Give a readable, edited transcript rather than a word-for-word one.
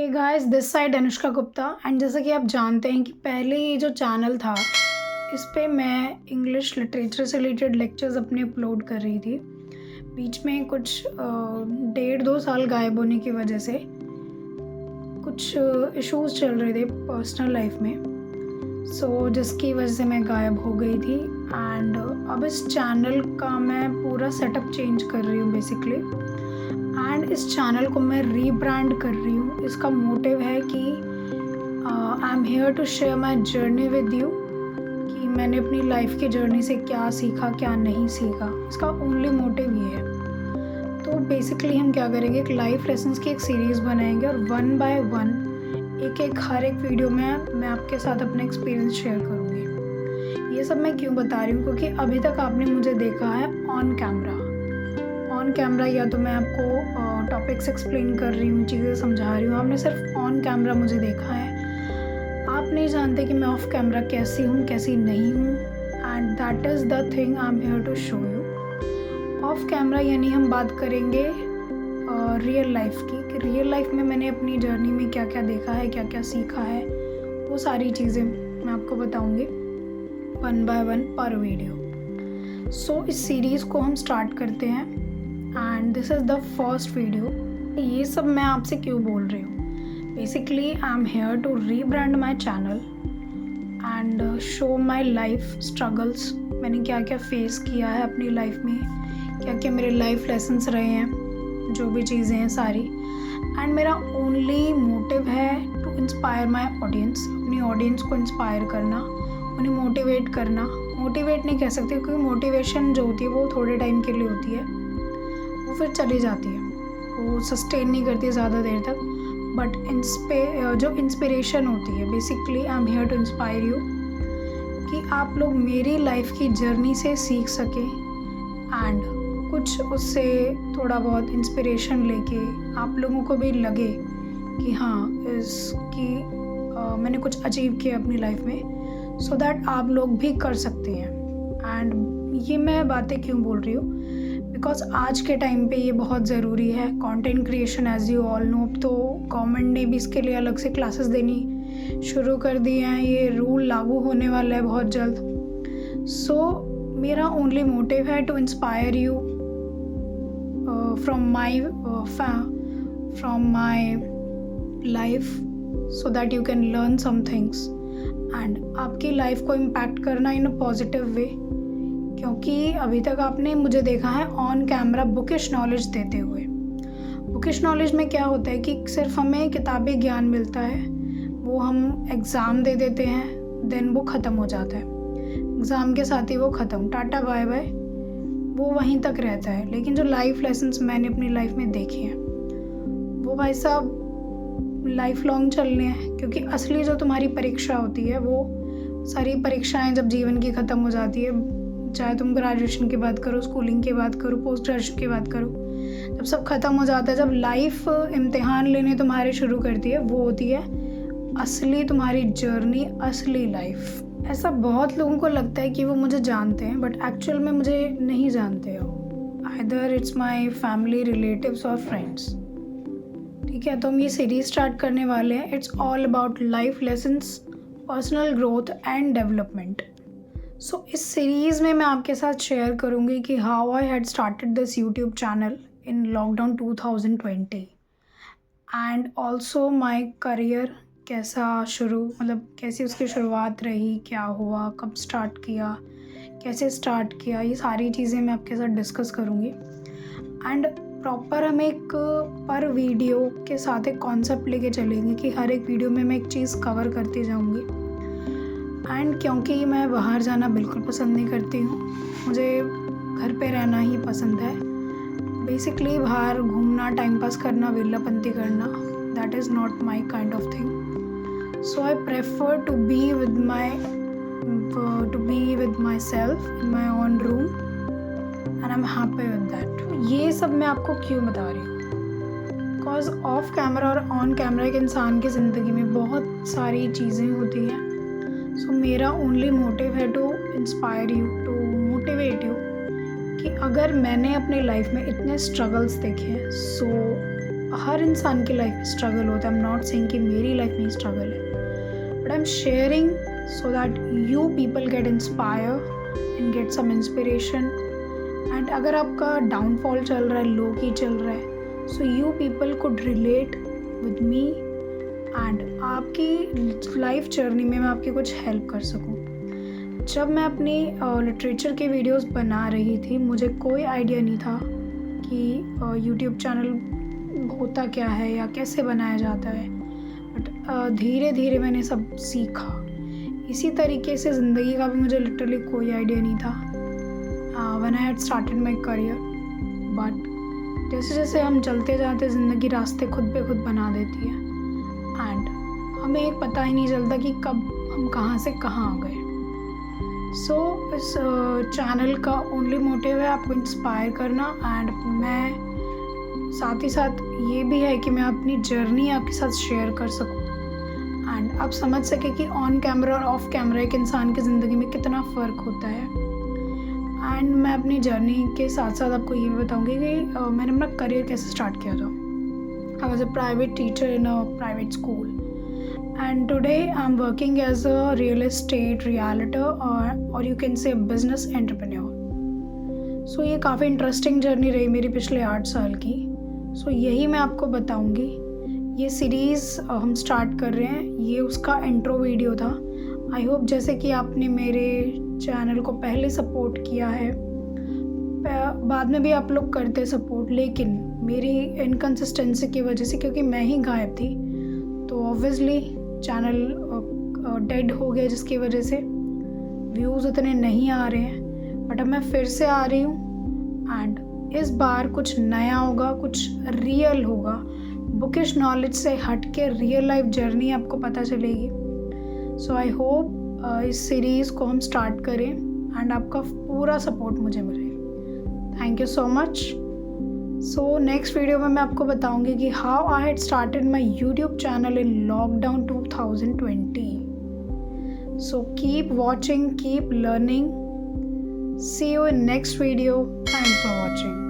Hey guys, this side Anushka Gupta. And जैसा कि आप जानते हैं कि पहले ये जो चैनल था, इस पे मैं इंग्लिश लिटरेचर से रिलेटेड लेक्चर्स अपने अपलोड कर रही थी। बीच में कुछ 1.5-2 साल गायब होने की वजह से कुछ इश्यूज चल रहे थे पर्सनल लाइफ में, जिसकी वजह से मैं गायब हो गई थी। एंड अब इस चैनल का मैं पूरा सेटअप चेंज कर रही हूँ बेसिकली। एंड इस चैनल को मैं रीब्रांड कर रही हूँ। इसका मोटिव है कि I am here to share my journey with you, कि मैंने अपनी लाइफ की जर्नी से क्या सीखा क्या नहीं सीखा। इसका ओनली मोटिव ये है। तो बेसिकली हम क्या करेंगे, एक लाइफ लेसन्स की एक सीरीज़ बनाएंगे और 1 बाय 1 हर एक वीडियो में मैं आपके साथ अपना एक्सपीरियंस शेयर करूँगी। ये सब मैं क्यों बता रही हूँ, क्योंकि अभी तक आपने मुझे देखा है ऑन कैमरा या तो मैं आपको टॉपिक्स एक्सप्लेन कर रही हूँ, चीज़ें समझा रही हूँ। आपने सिर्फ ऑन कैमरा मुझे देखा है। आप नहीं जानते कि मैं ऑफ कैमरा कैसी हूँ कैसी नहीं हूँ। And that is the thing I am here to show you. Off camera यानी हम बात करेंगे रियल लाइफ की, कि रियल लाइफ में मैंने अपनी जर्नी में क्या क्या देखा है, क्या क्या सीखा है, वो सारी चीज़ें मैं आपको बताऊँगी 1 बाय 1 पर वीडियो। सो इस सीरीज़ को हम स्टार्ट करते हैं and this is the first video. ये सब मैं आपसे क्यों बोल रही हूँ, basically I am here to rebrand my channel and show my life struggles. मैंने क्या क्या फेस किया है अपनी लाइफ में, क्या क्या मेरे लाइफ लेसन्स रहे हैं, जो भी चीज़ें हैं सारी। एंड मेरा ओनली मोटिव है टू इंस्पायर माई ऑडियंस, अपनी ऑडियंस को इंस्पायर करना, उन्हें मोटिवेट करना। मोटिवेट नहीं कह सकते, क्योंकि मोटिवेशन जो होती है वो थोड़े टाइम के लिए होती है, वो फिर चली जाती है, वो सस्टेन नहीं करती ज़्यादा देर तक। बट जो इंस्पिरेशन होती है, basically I am here to inspire you, कि आप लोग मेरी लाइफ की जर्नी से सीख सकें एंड कुछ उससे थोड़ा बहुत इंस्पिरेशन लेके आप लोगों को भी लगे कि हाँ मैंने कुछ अचीव किया अपनी लाइफ में, सो दैट आप लोग भी कर सकते हैं। एंड ये मैं बातें क्यों बोल रही हूँ, बिकॉज आज के टाइम पे ये बहुत ज़रूरी है। Content creation as you all know, तो गवर्नमेंट ने भी इसके लिए अलग से क्लासेस देनी शुरू कर दी हैं। ये रूल लागू होने वाला है बहुत जल्द। सो मेरा ओनली मोटिव है to inspire you from my life, so that you can learn some things and आपकी लाइफ को इम्पैक्ट करना इन अ पॉजिटिव वे। क्योंकि अभी तक आपने मुझे देखा है ऑन कैमरा बुकिश नॉलेज देते हुए। बुकिश नॉलेज में क्या होता है कि सिर्फ हमें किताबी ज्ञान मिलता है, वो हम एग्ज़ाम दे देते हैं, देन वो ख़त्म हो जाता है। एग्ज़ाम के साथ ही वो ख़त्म, टाटा बाय बाय, वो वहीं तक रहता है। लेकिन जो लाइफ लेसन्स मैंने अपनी लाइफ में देखे हैं, वो भाई साहब लाइफ लॉन्ग चलने हैं। क्योंकि असली जो तुम्हारी परीक्षा होती है, वो सारी परीक्षाएं जब जीवन की ख़त्म हो जाती है, चाहे तुम ग्रेजुएशन की बात करो, स्कूलिंग की बात करो, पोस्ट ग्रेजुएशन की बात करो, जब सब ख़त्म हो जाता है, जब लाइफ इम्तिहान लेने तुम्हारे शुरू करती है, वो होती है असली तुम्हारी जर्नी, असली लाइफ। ऐसा बहुत लोगों को लगता है कि वो मुझे जानते हैं, बट एक्चुअल में मुझे नहीं जानते हो। Either it's my family, relatives और फ्रेंड्स। ठीक है, तो हम ये सीरीज स्टार्ट करने वाले हैं। It's all about life lessons, personal growth and development. So इस सीरीज़ में मैं आपके साथ शेयर करूँगी कि how I had started this YouTube channel in lockdown 2020 and also my career कैसी उसकी शुरुआत रही, क्या हुआ, कब स्टार्ट किया, कैसे स्टार्ट किया, ये सारी चीज़ें मैं आपके साथ डिस्कस करूँगी। एंड प्रॉपर हम एक पर वीडियो के साथ एक कॉन्सेप्ट लेके चलेंगे कि हर एक वीडियो में मैं एक चीज़ कवर करती जाऊँगी। एंड क्योंकि मैं बाहर जाना बिल्कुल पसंद नहीं करती हूँ, मुझे घर पे रहना ही पसंद है। बेसिकली बाहर घूमना, टाइम पास करना, विरलापंती करना, that is not my kind of thing. So I prefer to be with myself in my own room and I am happy with that. ये सब मैं आपको क्यों बता रही हूँ, बिकॉज ऑफ कैमरा और ऑन कैमरा एक इंसान की ज़िंदगी में बहुत सारी चीज़ें होती हैं। सो मेरा ओनली मोटिव है to inspire you, to motivate you, कि अगर मैंने अपनी लाइफ में इतने स्ट्रगल्स देखे हैं, सो हर इंसान की लाइफ में स्ट्रगल होता है। आई एम नॉट सेइंग कि मेरी लाइफ में स्ट्रगल है, but I am sharing so that you people get inspire and get some inspiration. And अगर आपका डाउनफॉल चल रहा है, लो की चल रहा है, so you people could relate with me and आपकी लाइफ जर्नी में मैं आपकी कुछ हेल्प कर सकूं। जब मैं अपनी लिटरेचर के वीडियोस बना रही थी, मुझे कोई आइडिया नहीं था कि यूट्यूब चैनल होता क्या है या कैसे बनाया जाता है, बट धीरे धीरे मैंने सब सीखा। इसी तरीके से ज़िंदगी का भी मुझे लिटरली कोई आइडिया नहीं था when I had started my career, but जैसे जैसे हम चलते जाते ज़िंदगी रास्ते खुद पे खुद बना देती है एंड हमें एक पता ही नहीं चलता कि कब हम कहाँ से कहाँ आ गए। सो इस चैनल का ओनली मोटिव है आपको इंस्पायर करना एंड मैं साथ ही साथ ये भी है कि मैं अपनी जर्नी आपके साथ शेयर कर सकूं एंड आप समझ सके कि ऑन कैमरा और ऑफ कैमरा एक इंसान की ज़िंदगी में कितना फ़र्क होता है। एंड मैं अपनी जर्नी के साथ साथ आपको ये भी बताऊंगी कि मैंने अपना करियर कैसे स्टार्ट किया था। I was a private teacher in a private school and today I'm working as a real estate realtor or you can say business entrepreneur. So ये काफ़ी इंटरेस्टिंग जर्नी रही मेरी पिछले 8 साल की। So यही मैं आपको बताऊंगी। ये सीरीज़ हम स्टार्ट कर रहे हैं, ये उसका इंट्रो वीडियो था। आई होप जैसे कि आपने मेरे चैनल को पहले सपोर्ट किया है, बाद में भी आप लोग करते सपोर्ट, लेकिन मेरी इनकन्सिस्टेंसी की वजह से, क्योंकि मैं ही गायब थी, तो ऑब्वियसली चैनल डेड हो गया, जिसकी वजह से व्यूज़ उतने नहीं आ रहे हैं। बट अब मैं फिर से आ रही हूँ एंड इस बार कुछ नया होगा, कुछ रियल होगा। बुकिश नॉलेज से हट के रियल लाइफ जर्नी आपको पता चलेगी। सो आई होप इस सीरीज़ को हम स्टार्ट करें एंड आपका पूरा सपोर्ट मुझे मिले। Thank you so much. So next video में मैं आपको बताऊंगी कि how I had started my YouTube channel in lockdown 2020। So keep watching, keep learning. See you in next video. Thanks for watching.